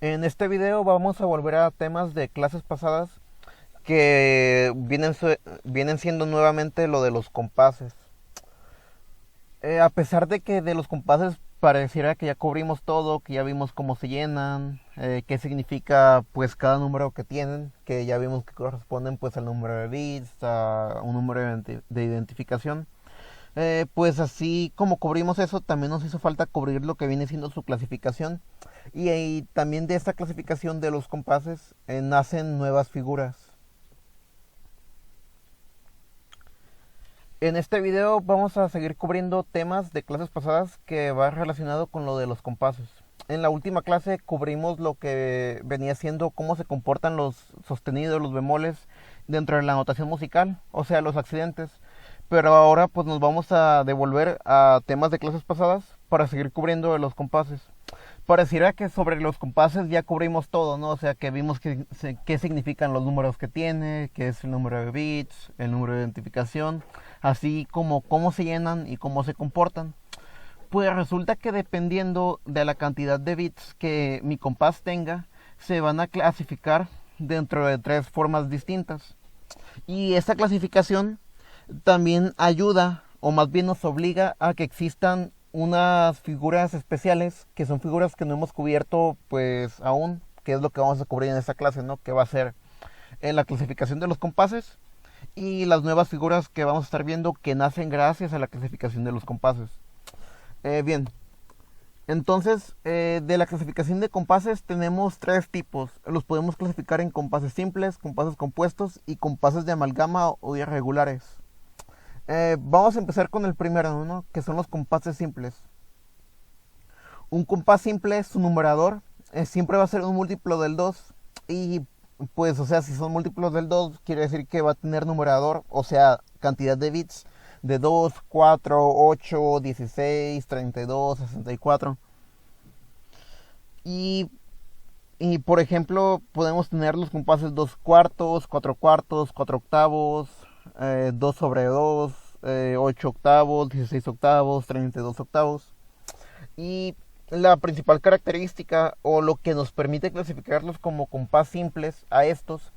En este video vamos a volver a temas de clases pasadas que vienen siendo nuevamente lo de los compases. A pesar de que de los compases pareciera que ya cubrimos todo, que ya vimos cómo se llenan, qué significa pues cada número que tienen, que ya vimos que corresponden pues al número de bits, a un número de identificación. Pues así como cubrimos eso, también nos hizo falta cubrir lo que viene siendo su clasificación. Y también de esta clasificación de los compases nacen nuevas figuras. En este video vamos a seguir cubriendo temas de clases pasadas que va relacionado con lo de los compases. En la última clase cubrimos lo que venía siendo cómo se comportan los sostenidos, los bemoles dentro de la notación musical, o sea, los accidentes. Pero ahora pues nos vamos a devolver a temas de clases pasadas para seguir cubriendo los compases. Pareciera que sobre los compases ya cubrimos todo, ¿no? O sea, que vimos qué significan los números que tiene, qué es el número de bits, el número de identificación, así como cómo se llenan y cómo se comportan. Pues resulta que dependiendo de la cantidad de bits que mi compás tenga, se van a clasificar dentro de tres formas distintas. Y esta clasificación también ayuda, o más bien nos obliga a que existan unas figuras especiales, que son figuras que no hemos cubierto pues aún, que es lo que vamos a cubrir en esta clase, ¿no? Que va a ser en la clasificación de los compases y las nuevas figuras que vamos a estar viendo que nacen gracias a la clasificación de los compases. Bien, entonces de la clasificación de compases tenemos tres tipos. Los podemos clasificar en compases simples, compases compuestos y compases de amalgama o irregulares. Vamos a empezar con el primero, ¿no? Que son los compases simples. Un compás simple, su numerador, siempre va a ser un múltiplo del 2. Y pues, o sea, si son múltiplos del 2 quiere decir que va a tener numerador, o sea, cantidad de bits de 2, 4, 8, 16, 32, 64. Y, y por ejemplo, podemos tener los compases 2 cuartos, 4 cuartos, 4 octavos, 2 sobre 2, 8 octavos, 16 octavos, 32 octavos. Y la principal característica o lo que nos permite clasificarlos como compás simples a estos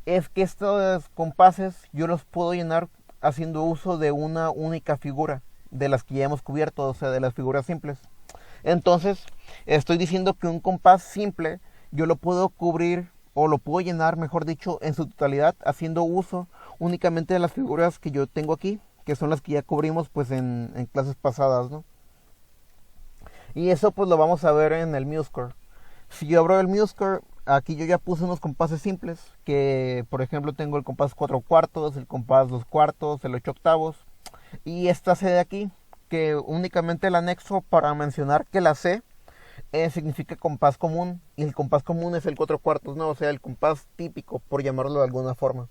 es que estos compases yo los puedo llenar haciendo uso de una única figura de las que ya hemos cubierto, o sea, de las figuras simples. Entonces, estoy diciendo que un compás simple yo lo puedo cubrir o lo puedo llenar, mejor dicho, en su totalidad haciendo uso únicamente de las figuras que yo tengo aquí, que son las que ya cubrimos pues en clases pasadas, ¿no? Y eso pues lo vamos a ver en el MuseScore. Si yo abro el MuseScore, aquí yo ya puse unos compases simples, que por ejemplo tengo el compás 4 cuartos, el compás 2 cuartos, el 8 octavos, y esta C de aquí, que únicamente el anexo para mencionar que la C significa compás común, y el compás común es el 4 cuartos, ¿no? O sea, el compás típico, por llamarlo de alguna forma.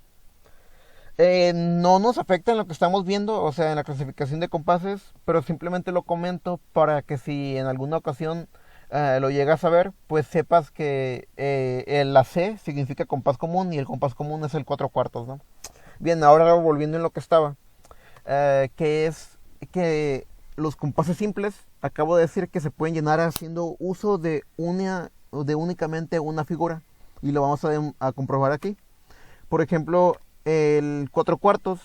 No nos afecta en lo que estamos viendo, o sea, en la clasificación de compases, pero simplemente lo comento para que si en alguna ocasión lo llegas a ver, pues sepas que la C significa compás común y el compás común es el 4 cuartos, ¿no? Bien, ahora volviendo en lo que estaba, que es que los compases simples, acabo de decir que se pueden llenar haciendo uso de únicamente una figura, y lo vamos a comprobar aquí. Por ejemplo, el 4 cuartos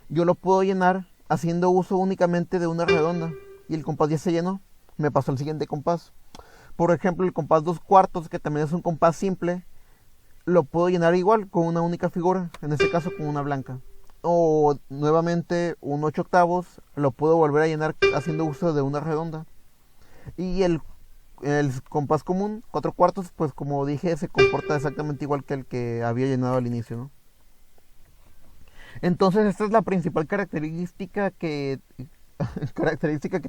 yo lo puedo llenar haciendo uso únicamente de una redonda y el compás ya se llenó, me pasó al siguiente compás. Por ejemplo, el compás 2 cuartos, que también es un compás simple, lo puedo llenar igual con una única figura, en este caso con una blanca. O nuevamente un 8 octavos lo puedo volver a llenar haciendo uso de una redonda. Y el compás común 4 cuartos, pues como dije, se comporta exactamente igual que el que había llenado al inicio, ¿no? Entonces esta es la principal característica que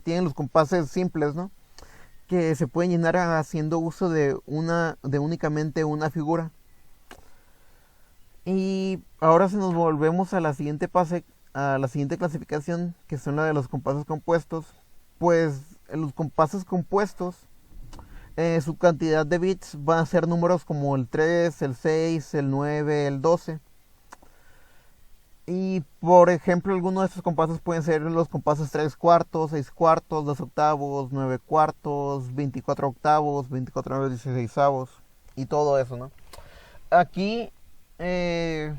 tienen los compases simples, ¿no? Que se pueden llenar haciendo uso de únicamente una figura. Y ahora si nos volvemos a la siguiente clasificación, que son la de los compases compuestos, pues en los compases compuestos su cantidad de bits van a ser números como el 3, el 6, el 9, el 12. Y por ejemplo, algunos de estos compases pueden ser los compases 3 cuartos, 6 cuartos, 2 octavos, 9 cuartos, 24 octavos, 24 9 16avos y todo eso, ¿no? Aquí, eh,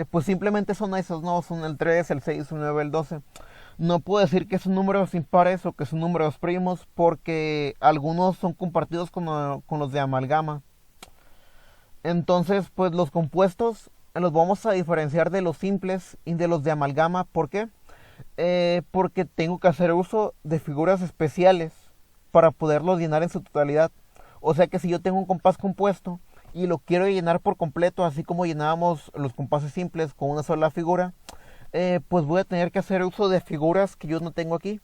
pues simplemente son esos, ¿no? Son el 3, el 6, el 9, el 12. No puedo decir que son números impares o que son números primos porque algunos son compartidos con los de amalgama. Entonces, pues los compuestos los vamos a diferenciar de los simples y de los de amalgama. ¿Por qué? Porque tengo que hacer uso de figuras especiales para poderlo llenar en su totalidad. O sea que si yo tengo un compás compuesto y lo quiero llenar por completo, así como llenábamos los compases simples con una sola figura, pues voy a tener que hacer uso de figuras que yo no tengo aquí,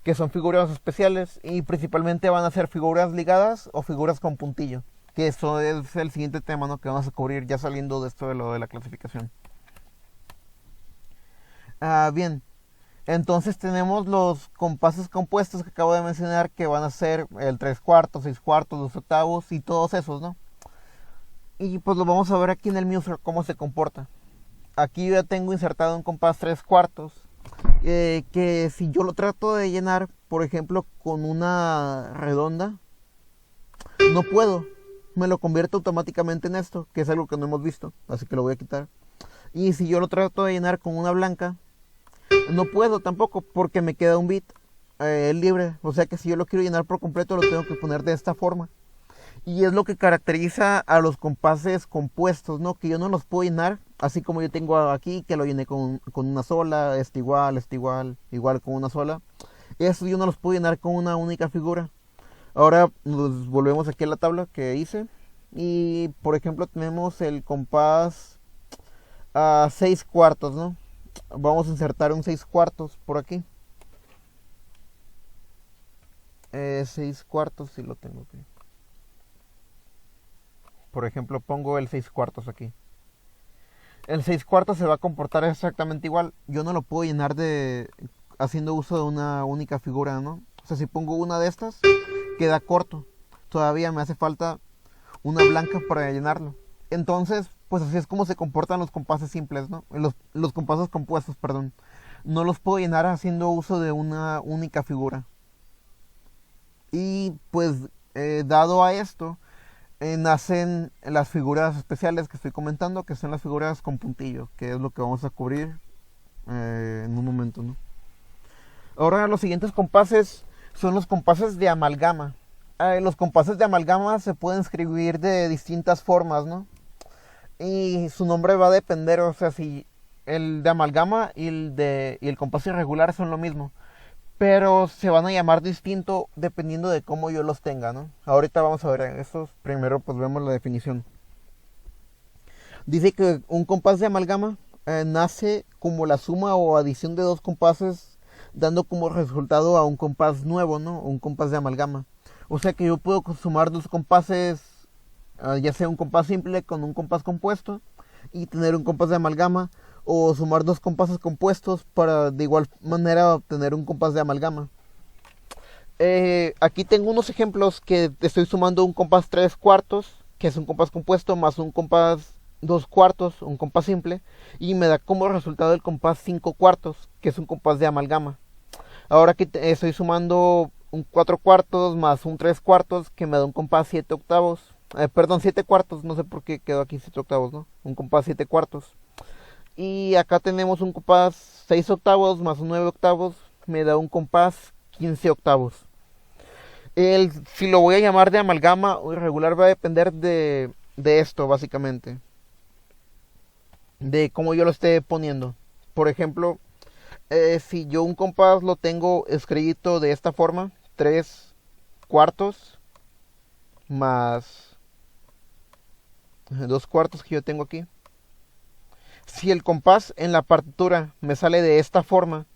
que son figuras especiales y principalmente van a ser figuras ligadas o figuras con puntillo, que eso es el siguiente tema, ¿no? Que vamos a cubrir ya saliendo de esto de lo de la clasificación. Bien, entonces tenemos los compases compuestos que acabo de mencionar, que van a ser el 3 cuartos, 6 cuartos, 2 octavos y todos esos, ¿no? Y pues lo vamos a ver aquí en el Muser cómo se comporta. Aquí yo ya tengo insertado un compás 3 cuartos, que si yo lo trato de llenar, por ejemplo, con una redonda, no puedo. Me lo convierto automáticamente en esto, que es algo que no hemos visto, así que lo voy a quitar. Y si yo lo trato de llenar con una blanca, no puedo tampoco porque me queda un bit libre. O sea que si yo lo quiero llenar por completo, lo tengo que poner de esta forma. Y es lo que caracteriza a los compases compuestos, ¿no? Que yo no los puedo llenar, así como yo tengo aquí, que lo llené con una sola, igual con una sola. Eso yo no los puedo llenar con una única figura. Ahora nos volvemos aquí a la tabla que hice. Y por ejemplo tenemos el compás a 6 cuartos, ¿no? Vamos a insertar un 6 cuartos por aquí. 6 cuartos si lo tengo aquí. Por ejemplo, pongo el 6 cuartos aquí. El 6 cuartos se va a comportar exactamente igual. Yo no lo puedo llenar de haciendo uso de una única figura, ¿no? O sea, si pongo una de estas, queda corto. Todavía me hace falta una blanca para llenarlo. Entonces, pues así es como se comportan los compases simples, ¿no? Los compases compuestos, perdón. No los puedo llenar haciendo uso de una única figura. Y pues, dado a esto, nacen las figuras especiales que estoy comentando, que son las figuras con puntillo, que es lo que vamos a cubrir en un momento, ¿no? Ahora los siguientes compases son los compases de amalgama. Los compases de amalgama se pueden escribir de distintas formas, ¿no? Y su nombre va a depender, o sea, si el de amalgama y el compás irregular son lo mismo, pero se van a llamar distinto dependiendo de cómo yo los tenga, ¿no? Ahorita vamos a ver estos. Primero pues vemos la definición. Dice que un compás de amalgama nace como la suma o adición de dos compases, dando como resultado a un compás nuevo, ¿no? Un compás de amalgama. O sea que yo puedo sumar dos compases, ya sea un compás simple con un compás compuesto y tener un compás de amalgama, o sumar dos compases compuestos para de igual manera obtener un compás de amalgama. Aquí tengo unos ejemplos que estoy sumando un compás 3 cuartos, que es un compás compuesto, más un compás 2 cuartos, un compás simple, y me da como resultado el compás 5 cuartos, que es un compás de amalgama. Ahora aquí estoy sumando un 4 cuartos más un 3 cuartos, que me da un compás 7 octavos. Perdón, 7 cuartos, no sé por qué quedó aquí 7 octavos, ¿no? Un compás 7 cuartos. Y acá tenemos un compás 6 octavos más un 9 octavos, me da un compás 15 octavos. Si lo voy a llamar de amalgama o irregular va a depender de esto, básicamente. De cómo yo lo esté poniendo. Por ejemplo, si yo un compás lo tengo escrito de esta forma, 3 cuartos más 2 cuartos que yo tengo aquí. Si el compás en la partitura me sale de esta forma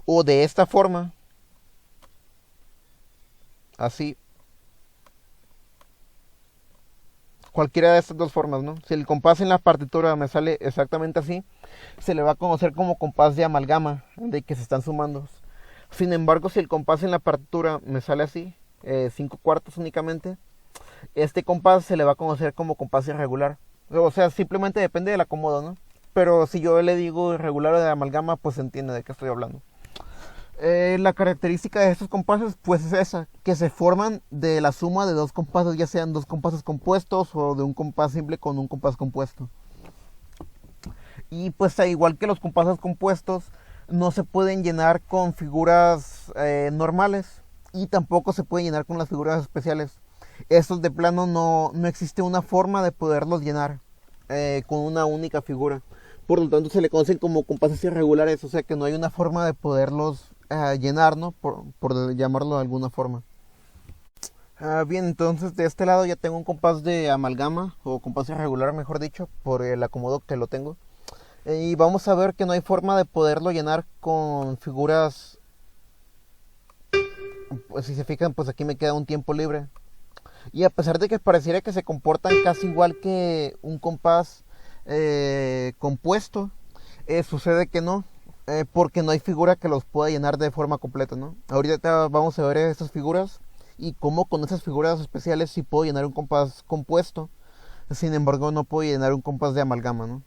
o de esta forma, así, cualquiera de estas dos formas, ¿no? Si el compás en la partitura me sale exactamente así, se le va a conocer como compás de amalgama, de que se están sumando. Sin embargo, si el compás en la partitura me sale así, 5 cuartos únicamente, este compás se le va a conocer como compás irregular. O sea, simplemente depende del acomodo, ¿no? pero si yo le digo irregular o de amalgama, pues se entiende de qué estoy hablando. La característica de estos compases pues es esa, que se forman de la suma de dos compases, ya sean dos compases compuestos o de un compás simple con un compás compuesto. Y pues al igual que los compases compuestos, no se pueden llenar con figuras normales y tampoco se pueden llenar con las figuras especiales. Estos de plano no existe una forma de poderlos llenar con una única figura. Por lo tanto se le conocen como compases irregulares, o sea que no hay una forma de poderlos llenar, ¿no? Por llamarlo de alguna forma. Bien, entonces de este lado ya tengo un compás de amalgama, o compás irregular mejor dicho, por el acomodo que lo tengo. Y vamos a ver que no hay forma de poderlo llenar con figuras. Pues si se fijan, pues aquí me queda un tiempo libre. Y a pesar de que pareciera que se comportan casi igual que un compás compuesto, sucede que no, porque no hay figura que los pueda llenar de forma completa, ¿no? Ahorita vamos a ver esas figuras y cómo con esas figuras especiales sí puedo llenar un compás compuesto, sin embargo no puedo llenar un compás de amalgama, ¿no?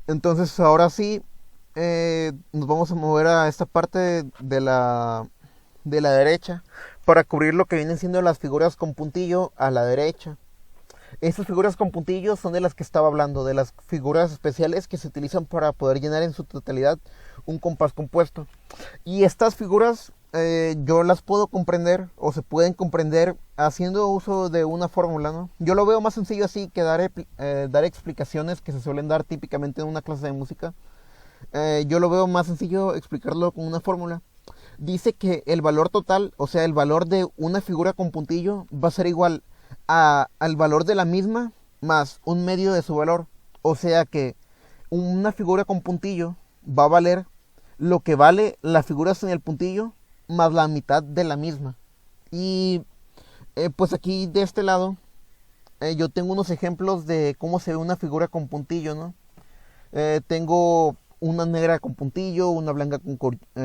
Entonces ahora sí nos vamos a mover a esta parte de la derecha para cubrir lo que vienen siendo las figuras con puntillo a la derecha. Estas figuras con puntillos son de las que estaba hablando, de las figuras especiales que se utilizan para poder llenar en su totalidad un compás compuesto. Y estas figuras yo las puedo comprender o se pueden comprender haciendo uso de una fórmula, ¿no? Yo lo veo más sencillo así que dar explicaciones que se suelen dar típicamente en una clase de música. Yo lo veo más sencillo explicarlo con una fórmula. Dice que el valor total, o sea, el valor de una figura con puntillo va a ser igual al valor de la misma más un medio de su valor. O sea que una figura con puntillo va a valer lo que vale la figura sin el puntillo más la mitad de la misma. Y pues aquí de este lado yo tengo unos ejemplos de cómo se ve una figura con puntillo, ¿no? Tengo una negra con puntillo, una blanca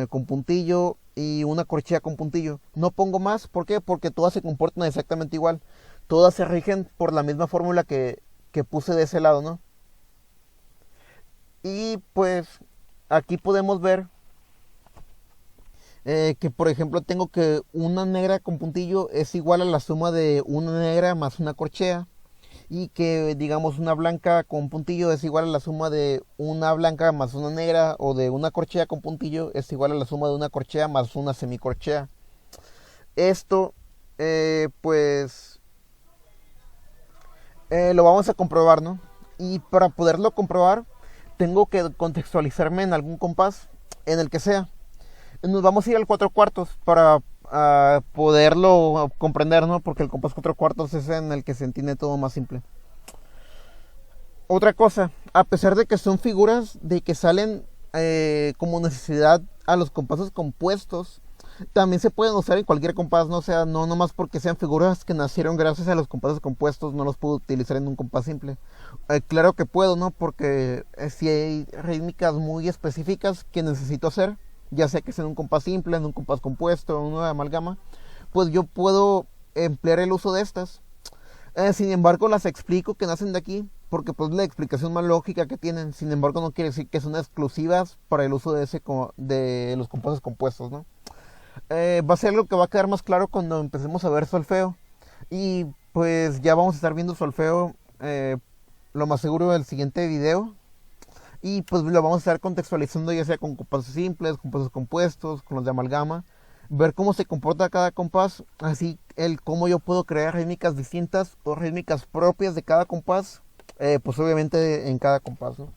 con puntillo y una corchea con puntillo. No pongo más, ¿por qué? Porque todas se comportan exactamente igual. Todas se rigen por la misma fórmula que puse de ese lado, ¿no? Y pues aquí podemos ver que por ejemplo tengo que una negra con puntillo es igual a la suma de una negra más una corchea. Y que digamos una blanca con puntillo es igual a la suma de una blanca más una negra, o de una corchea con puntillo es igual a la suma de una corchea más una semicorchea. Esto pues lo vamos a comprobar, ¿no? Y para poderlo comprobar tengo que contextualizarme en algún compás, en el que sea. Nos vamos a ir al 4/4 para poderlo comprender, ¿no? Porque el compás 4/4 es en el que se entiende todo más simple. Otra cosa, a pesar de que son figuras de que salen como necesidad a los compases compuestos, también se pueden usar en cualquier compás, ¿no? O sea, no nomás porque sean figuras que nacieron gracias a los compases compuestos, no los puedo utilizar en un compás simple. Claro que puedo, ¿no? Porque si hay rítmicas muy específicas que necesito hacer, ya sea que sea en un compás simple, en un compás compuesto, en una amalgama, pues yo puedo emplear el uso de estas. Sin embargo, las explico que nacen de aquí, porque pues la explicación más lógica que tienen. Sin embargo, no quiere decir que son exclusivas para el uso de los compases compuestos, ¿no? Va a ser algo que va a quedar más claro cuando empecemos a ver solfeo. Y pues ya vamos a estar viendo solfeo lo más seguro del siguiente video. Y pues lo vamos a estar contextualizando ya sea con compases simples, compases compuestos, con los de amalgama. Ver cómo se comporta cada compás, así el cómo yo puedo crear rítmicas distintas o rítmicas propias de cada compás, pues obviamente en cada compás, ¿no?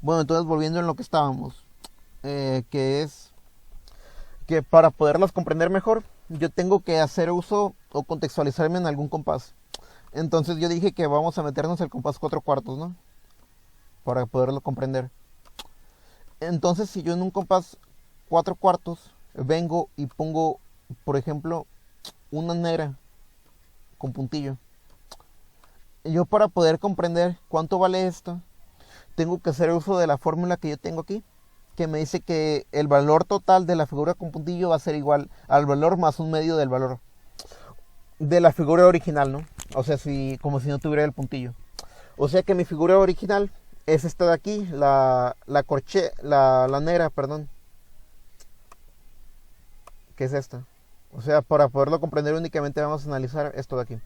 Bueno, entonces volviendo en lo que estábamos, que es que para poderlas comprender mejor, yo tengo que hacer uso o contextualizarme en algún compás. Entonces yo dije que vamos a meternos al compás 4/4, ¿no? Para poderlo comprender. Entonces si yo en un compás 4/4 vengo y pongo, por ejemplo, una negra con puntillo, yo para poder comprender cuánto vale esto, tengo que hacer uso de la fórmula que yo tengo aquí, que me dice que el valor total de la figura con puntillo va a ser igual al valor más un medio del valor de la figura original, ¿no? O sea, como si no tuviera el puntillo. O sea que mi figura original es esta de aquí, la negra, perdón, que es esta. O sea, para poderlo comprender únicamente vamos a analizar esto de aquí.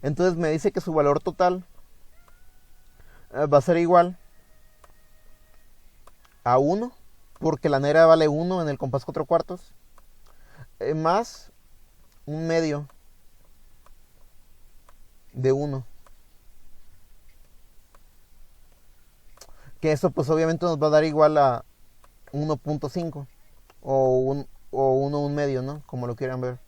Entonces me dice que su valor total va a ser igual a 1, porque la negra vale 1 en el compás 4 cuartos, más un medio de 1. Que eso pues obviamente nos va a dar igual a 1.5 o 1 un medio, ¿no? Como lo quieran ver.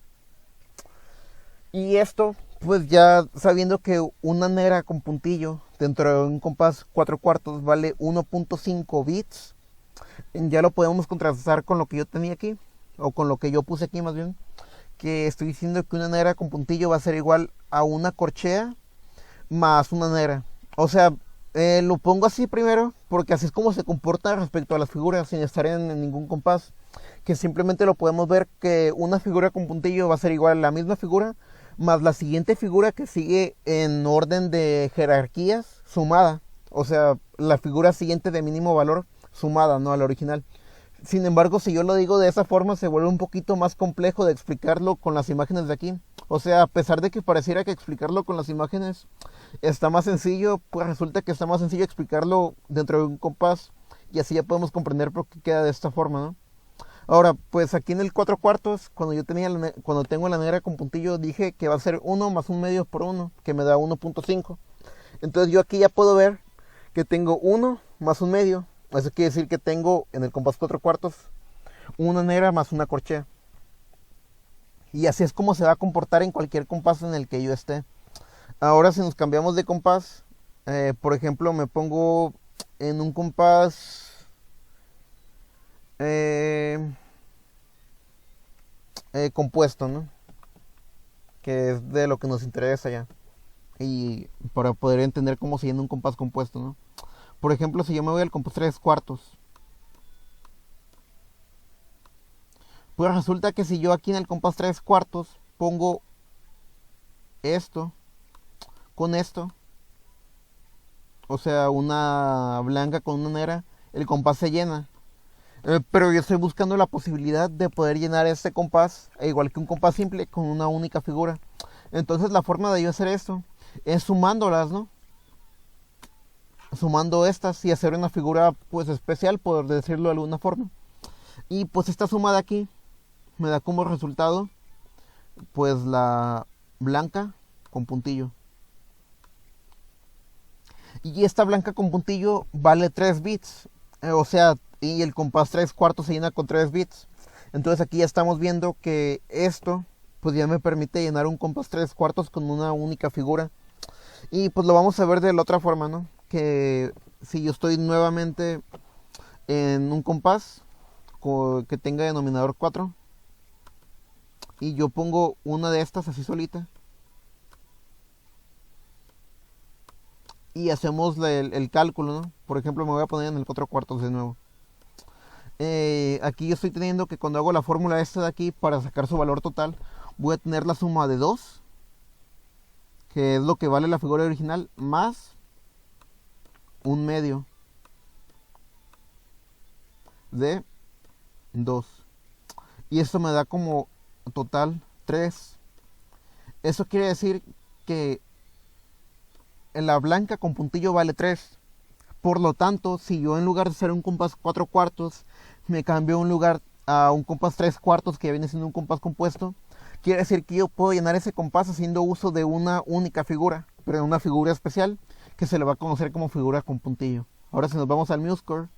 Y esto, pues ya sabiendo que una negra con puntillo dentro de un compás 4 cuartos vale 1.5 bits, ya lo podemos contrastar con lo que yo tenía aquí, o con lo que yo puse aquí más bien, que estoy diciendo que una negra con puntillo va a ser igual a una corchea más una negra. O sea, lo pongo así primero porque así es como se comporta respecto a las figuras sin estar en ningún compás, que simplemente lo podemos ver que una figura con puntillo va a ser igual a la misma figura más la siguiente figura que sigue en orden de jerarquías sumada. O sea, la figura siguiente de mínimo valor sumada, no a la original. Sin embargo, si yo lo digo de esa forma, se vuelve un poquito más complejo de explicarlo con las imágenes de aquí. O sea, a pesar de que pareciera que explicarlo con las imágenes está más sencillo, pues resulta que está más sencillo explicarlo dentro de un compás y así ya podemos comprender por qué queda de esta forma, ¿no? Ahora, pues aquí en el 4 cuartos, cuando tengo la negra con puntillo, dije que va a ser 1 más un medio por 1, que me da 1.5. Entonces yo aquí ya puedo ver que tengo 1 más un medio. Eso quiere decir que tengo en el compás 4 cuartos una negra más una corchea. Y así es como se va a comportar en cualquier compás en el que yo esté. Ahora si nos cambiamos de compás, por ejemplo me pongo en un compás compuesto, ¿no? Que es de lo que nos interesa ya. Y para poder entender cómo se llena un compás compuesto, ¿no? Por ejemplo, si yo me voy al compás 3 cuartos, pues resulta que si yo aquí en el compás 3 cuartos pongo esto con esto, o sea, una blanca con una negra, el compás se llena. Pero yo estoy buscando la posibilidad de poder llenar este compás, igual que un compás simple, con una única figura. Entonces la forma de yo hacer esto es sumándolas, ¿no? Sumando estas y hacer una figura pues especial, por decirlo de alguna forma. Y pues esta suma de aquí me da como resultado pues la blanca con puntillo. Y esta blanca con puntillo vale 3 bits. O sea, y el compás 3 cuartos se llena con 3 bits. Entonces aquí ya estamos viendo que esto pues ya me permite llenar un compás 3 cuartos con una única figura. Y pues lo vamos a ver de la otra forma, ¿no? Que si yo estoy nuevamente en un compás que tenga denominador 4 y yo pongo una de estas así solita y hacemos el cálculo, ¿no? Por ejemplo, me voy a poner en el 4 cuartos de nuevo. Aquí yo estoy teniendo que cuando hago la fórmula esta de aquí para sacar su valor total, voy a tener la suma de 2, que es lo que vale la figura original, más un medio de 2. Y esto me da como total 3. Eso quiere decir que en la blanca con puntillo vale 3. Por lo tanto, si yo en lugar de hacer un compás 4 cuartos, me cambio un lugar a un compás 3 cuartos, que viene siendo un compás compuesto, quiere decir que yo puedo llenar ese compás haciendo uso de una única figura, pero una figura especial, que se le va a conocer como figura con puntillo. Ahora si nos vamos al MuseScore,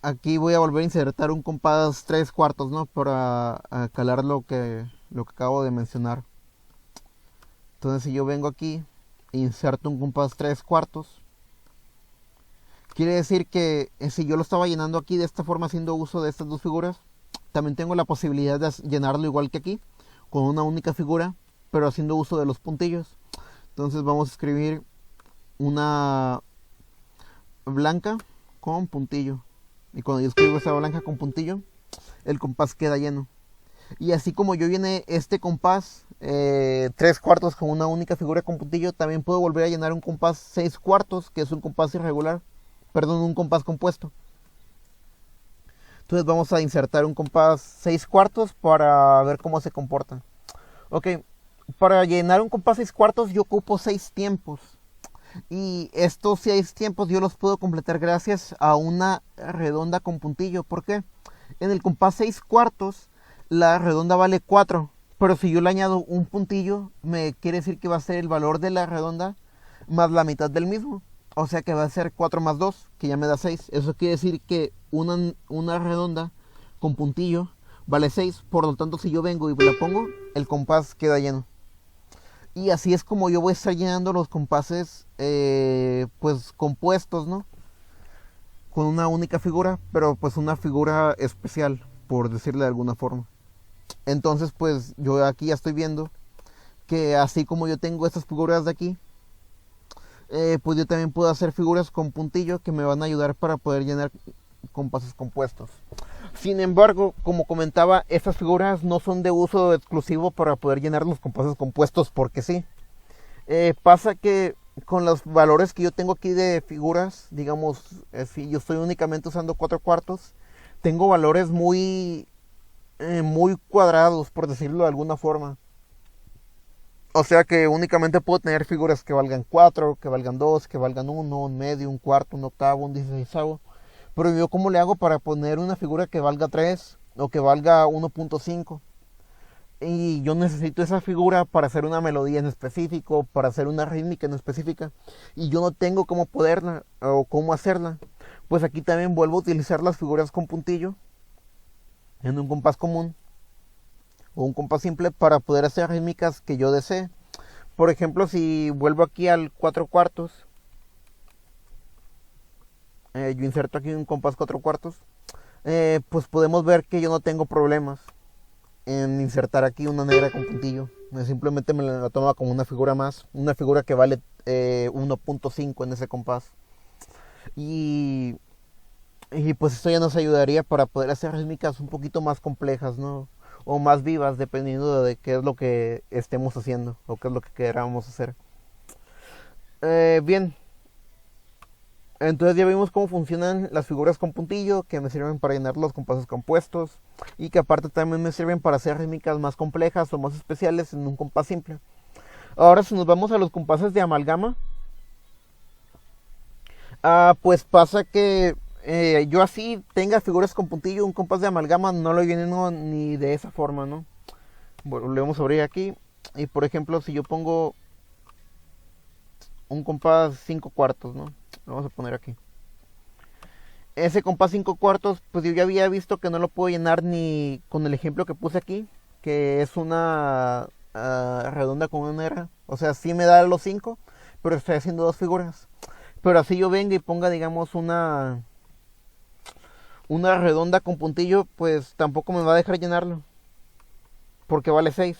aquí voy a volver a insertar un compás 3 cuartos, ¿no? Para calar lo que acabo de mencionar. Entonces si yo vengo aquí, inserto un compás 3 cuartos, quiere decir que si yo lo estaba llenando aquí de esta forma haciendo uso de estas dos figuras, también tengo la posibilidad de llenarlo igual que aquí, con una única figura, pero haciendo uso de los puntillos. Entonces vamos a escribir una blanca con puntillo. Y cuando yo escribo esa blanca con puntillo, el compás queda lleno. Y así como yo llené este compás 3/4 con una única figura con puntillo, también puedo volver a llenar un compás 6/4, que es un compás irregular, perdón, un compás compuesto. Entonces vamos a insertar un compás 6/4 para ver cómo se comporta. Ok, para llenar un compás 6/4 yo ocupo 6 tiempos. Y estos 6 tiempos yo los puedo completar gracias a una redonda con puntillo. ¿Por qué? En el compás 6/4 la redonda vale 4. Pero si yo le añado un puntillo, me quiere decir que va a ser el valor de la redonda más la mitad del mismo. O sea que va a ser 4 más 2, que ya me da 6. Eso quiere decir que una redonda con puntillo vale 6. Por lo tanto, si yo vengo y la pongo, el compás queda lleno. Y así es como yo voy a estar llenando los compases pues compuestos, ¿no? Con una única figura, pero pues una figura especial, por decirle de alguna forma. Entonces pues yo aquí ya estoy viendo que así como yo tengo estas figuras de aquí, pues yo también puedo hacer figuras con puntillo que me van a ayudar para poder llenar compases compuestos. Sin embargo, como comentaba, estas figuras no son de uso exclusivo para poder llenar los compases compuestos porque sí. Pasa que con los valores que yo tengo aquí de figuras, digamos, si yo estoy únicamente usando 4/4, tengo valores muy cuadrados, por decirlo de alguna forma. O sea que únicamente puedo tener figuras que valgan 4, que valgan 2, que valgan 1, un medio, un cuarto, un octavo, un 16avo. Pero yo, ¿cómo le hago para poner una figura que valga 3 o que valga 1.5? Y yo necesito esa figura para hacer una melodía en específico, para hacer una rítmica en específica. Y yo no tengo cómo poderla o cómo hacerla. Pues aquí también vuelvo a utilizar las figuras con puntillo en un compás común o un compás simple para poder hacer rítmicas que yo desee. Por ejemplo, si vuelvo aquí al 4/4, yo inserto aquí un compás 4/4, pues podemos ver que yo no tengo problemas en insertar aquí una negra con puntillo. Simplemente me la toma como una figura más, una figura que vale 1.5 en ese compás. Y pues esto ya nos ayudaría para poder hacer rítmicas un poquito más complejas, ¿no? O más vivas, dependiendo de qué es lo que estemos haciendo o qué es lo que queramos hacer. Bien, entonces ya vimos cómo funcionan las figuras con puntillo, que me sirven para llenar los compases compuestos y que aparte también me sirven para hacer rítmicas más complejas o más especiales en un compás simple. Ahora si nos vamos a los compases de amalgama, pues pasa que yo así tenga figuras con puntillo, un compás de amalgama no lo lleno ni de esa forma, ¿no? Volvemos a abrir aquí y por ejemplo si yo pongo un compás 5/4, ¿no? Vamos a poner aquí. Ese compás 5/4, pues yo ya había visto que no lo puedo llenar ni con el ejemplo que puse aquí, que es una redonda con una negra. O sea, sí me da los 5, pero estoy haciendo dos figuras. Pero así yo venga y ponga, digamos, una redonda con puntillo, pues tampoco me va a dejar llenarlo. Porque vale 6.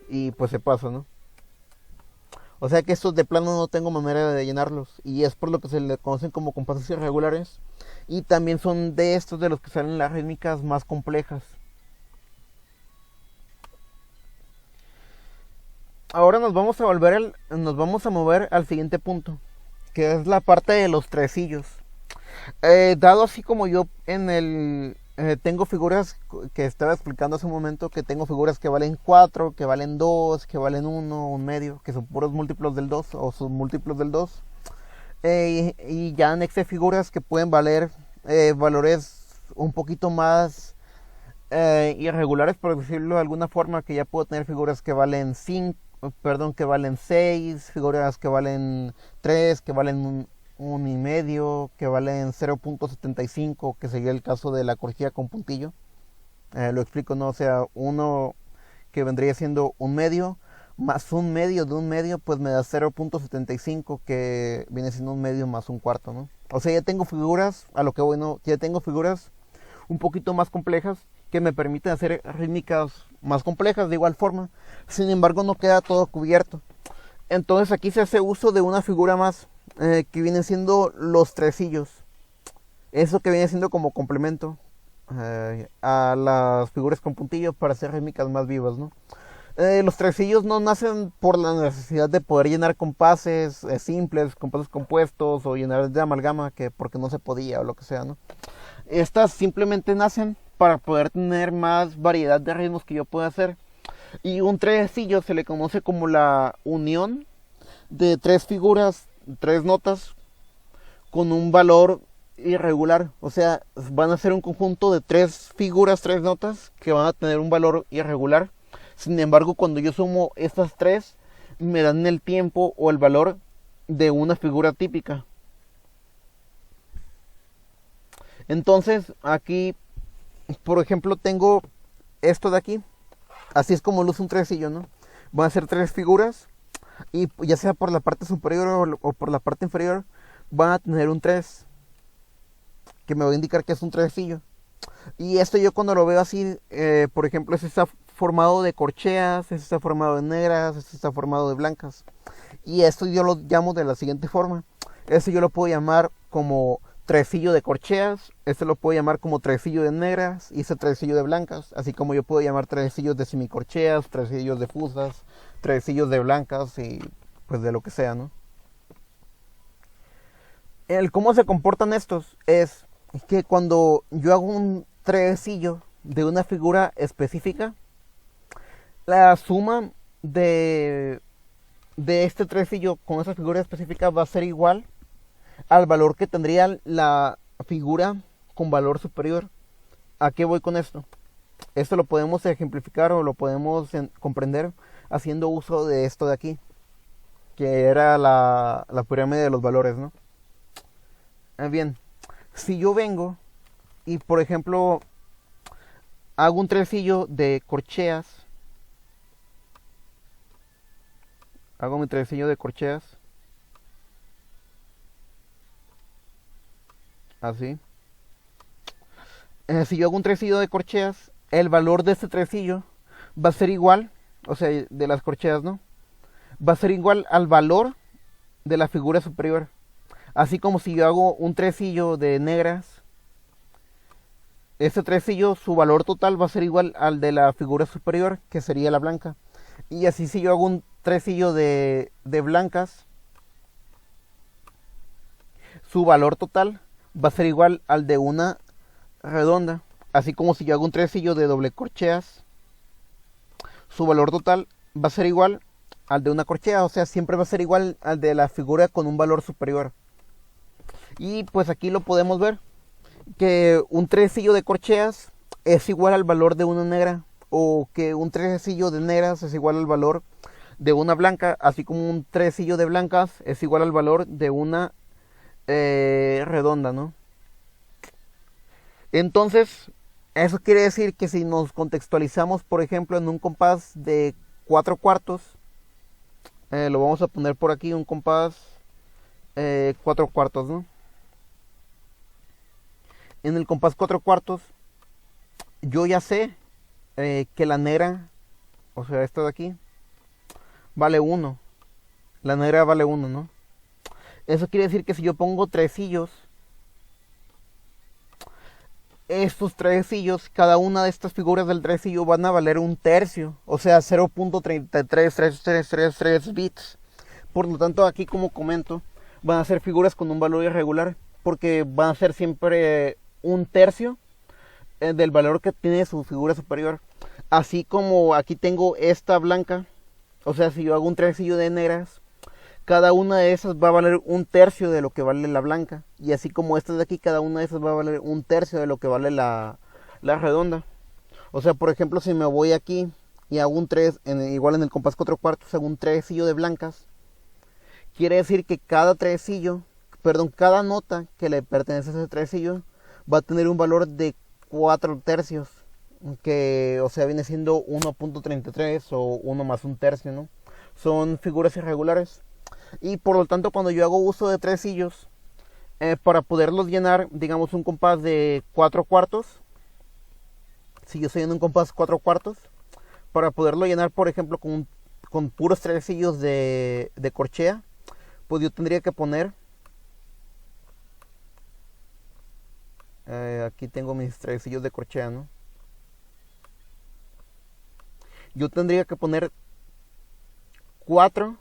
Y pues se pasa, ¿no? O sea que estos de plano no tengo manera de llenarlos. Y es por lo que se le conocen como compases irregulares. Y también son de estos de los que salen las rítmicas más complejas. Ahora nos vamos a mover al siguiente punto, que es la parte de los tresillos. Dado así como yo tengo figuras que estaba explicando hace un momento, que tengo figuras que valen 4, que valen 2, que valen 1, un medio, que son puros múltiplos del 2 o submúltiplos del 2. Y ya anexé figuras que pueden valer valores un poquito más irregulares, por decirlo de alguna forma, que ya puedo tener figuras que valen 5, perdón, que valen 6, figuras que valen 3, que valen un y medio, que valen 0.75, que sería el caso de la corjilla con puntillo. Lo explico, ¿no? O sea, uno que vendría siendo un medio, más un medio de un medio, pues me da 0.75, que viene siendo un medio más un cuarto, ¿no? O sea, ya tengo figuras, a lo que bueno, ya tengo figuras un poquito más complejas que me permiten hacer rítmicas más complejas de igual forma. Sin embargo, no queda todo cubierto. Entonces aquí se hace uso de una figura más, que vienen siendo los tresillos. Eso que viene siendo como complemento. a las figuras con puntillo para hacer rítmicas más vivas, ¿no? Los tresillos no nacen por la necesidad de poder llenar compases simples, compases compuestos o llenar de amalgama, que porque no se podía o lo que sea, ¿no? Estas simplemente nacen para poder tener más variedad de ritmos que yo pueda hacer. Y un tresillo se le conoce como la unión de tres figuras, tres notas con un valor irregular. O sea, van a ser un conjunto de tres figuras, tres notas que van a tener un valor irregular. Sin embargo, cuando yo sumo estas tres, me dan el tiempo o el valor de una figura típica. Entonces, aquí, por ejemplo, tengo esto de aquí. Así es como luce un tresillo, ¿no? Van a ser tres figuras y ya sea por la parte superior o por la parte inferior, van a tener un 3 que me va a indicar que es un tresillo. Y esto yo cuando lo veo así, por ejemplo, este está formado de corcheas, este está formado de negras, este está formado de blancas. Y esto yo lo llamo de la siguiente forma. Este yo lo puedo llamar como tresillo de corcheas, este lo puedo llamar como tresillo de negras y este tresillo de blancas. Así como yo puedo llamar tresillos de semicorcheas, tresillos de fusas, tresillos de blancas y pues de lo que sea, ¿no? El cómo se comportan estos es que cuando yo hago un tresillo de una figura específica, la suma de este tresillo con esa figura específica va a ser igual al valor que tendría la figura con valor superior. ¿A qué voy con esto? Esto lo podemos ejemplificar o lo podemos comprender haciendo uso de esto de aquí, que era la pirámide de los valores, ¿no? Bien, si yo vengo y por ejemplo hago un tresillo de corcheas, hago mi tresillo de corcheas, así. Si yo hago un tresillo de corcheas, el valor de este tresillo va a ser igual, o sea, de las corcheas, ¿no? Va a ser igual al valor de la figura superior. Así como si yo hago un tresillo de negras, este tresillo, su valor total va a ser igual al de la figura superior, que sería la blanca. Y así si yo hago un tresillo de blancas, su valor total va a ser igual al de una redonda. Así como si yo hago un tresillo de doble corcheas, su valor total va a ser igual al de una corchea. O sea, siempre va a ser igual al de la figura con un valor superior. Y pues aquí lo podemos ver, que un tresillo de corcheas es igual al valor de una negra, o que un tresillo de negras es igual al valor de una blanca, así como un tresillo de blancas es igual al valor de una redonda, ¿no? Entonces, eso quiere decir que si nos contextualizamos, por ejemplo, en un compás de 4 cuartos, lo vamos a poner por aquí, un compás 4 cuartos, ¿no? En el compás 4 cuartos, yo ya sé que la negra, o sea, esta de aquí, vale 1. La negra vale 1, ¿no? Eso quiere decir que si yo pongo tresillos, estos tresillos, cada una de estas figuras del tresillo van a valer un tercio, o sea, 0.33333 bits. Por lo tanto, aquí como comento, van a ser figuras con un valor irregular, porque van a ser siempre un tercio del valor que tiene su figura superior. Así como aquí tengo esta blanca, o sea, si yo hago un tresillo de negras, cada una de esas va a valer un tercio de lo que vale la blanca. Y así como esta de aquí, cada una de esas va a valer un tercio de lo que vale la redonda. O sea, por ejemplo, si me voy aquí y hago un 3, igual en el compás 4 cuartos, hago un tresillo de blancas, quiere decir que cada tresillo, perdón, cada nota que le pertenece a ese tresillo va a tener un valor de 4 tercios, que o sea viene siendo 1.33 o 1 más un tercio, ¿no? Son figuras irregulares. Y por lo tanto, cuando yo hago uso de tresillos, para poderlos llenar, digamos un compás de 4 cuartos, si yo estoy en un compás 4 cuartos, para poderlo llenar, por ejemplo, con puros tresillos de corchea, pues yo tendría que poner Aquí tengo mis tresillos de corchea, ¿no? Yo tendría que poner 4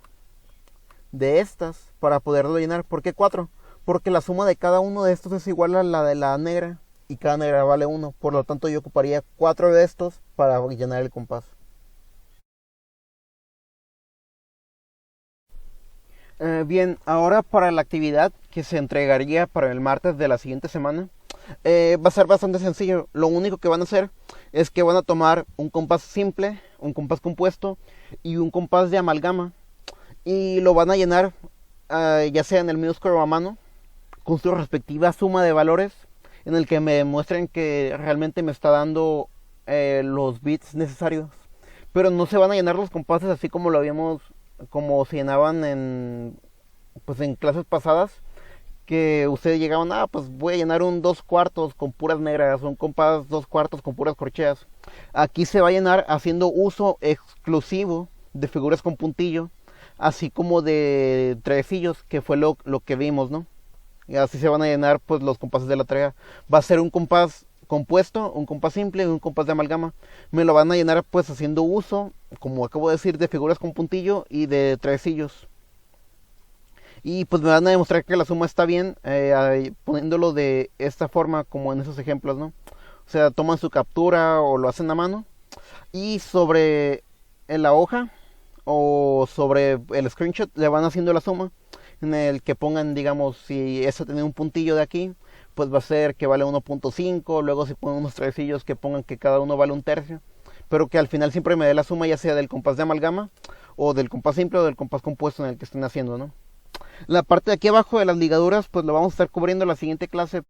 de estas para poderlo llenar. ¿Por qué 4? Porque la suma de cada uno de estos es igual a la de la negra y cada negra vale 1. Por lo tanto yo ocuparía 4 de estos para llenar el compás. Bien, ahora para la actividad que se entregaría para el martes de la siguiente semana, va a ser bastante sencillo. Lo único que van a hacer es que van a tomar un compás simple, un compás compuesto y un compás de amalgama y lo van a llenar, ya sea en el MuseScore o a mano, con su respectiva suma de valores, en el que me demuestren que realmente me está dando los bits necesarios. Pero no se van a llenar los compases así como lo habíamos, como se llenaban pues en clases pasadas, que ustedes llegaban, pues voy a llenar un 2/4 con puras negras, un compás 2/4 con puras corcheas. Aquí se va a llenar haciendo uso exclusivo de figuras con puntillo, así como de tresillos, que fue lo que vimos, ¿no? Y así se van a llenar pues los compases de la tarea. Va a ser un compás compuesto, un compás simple y un compás de amalgama. Me lo van a llenar pues haciendo uso, como acabo de decir, de figuras con puntillo y de tresillos. Y pues me van a demostrar que la suma está bien, poniéndolo de esta forma como en esos ejemplos, ¿no? O sea, toman su captura o lo hacen a mano y sobre en la hoja o sobre el screenshot le van haciendo la suma, en el que pongan, digamos, si eso tiene un puntillo de aquí, pues va a ser que vale 1.5, luego si ponen unos tresillos que pongan que cada uno vale 1/3, pero que al final siempre me dé la suma, ya sea del compás de amalgama o del compás simple o del compás compuesto en el que estén haciendo, ¿no? La parte de aquí abajo de las ligaduras pues lo vamos a estar cubriendo en la siguiente clase.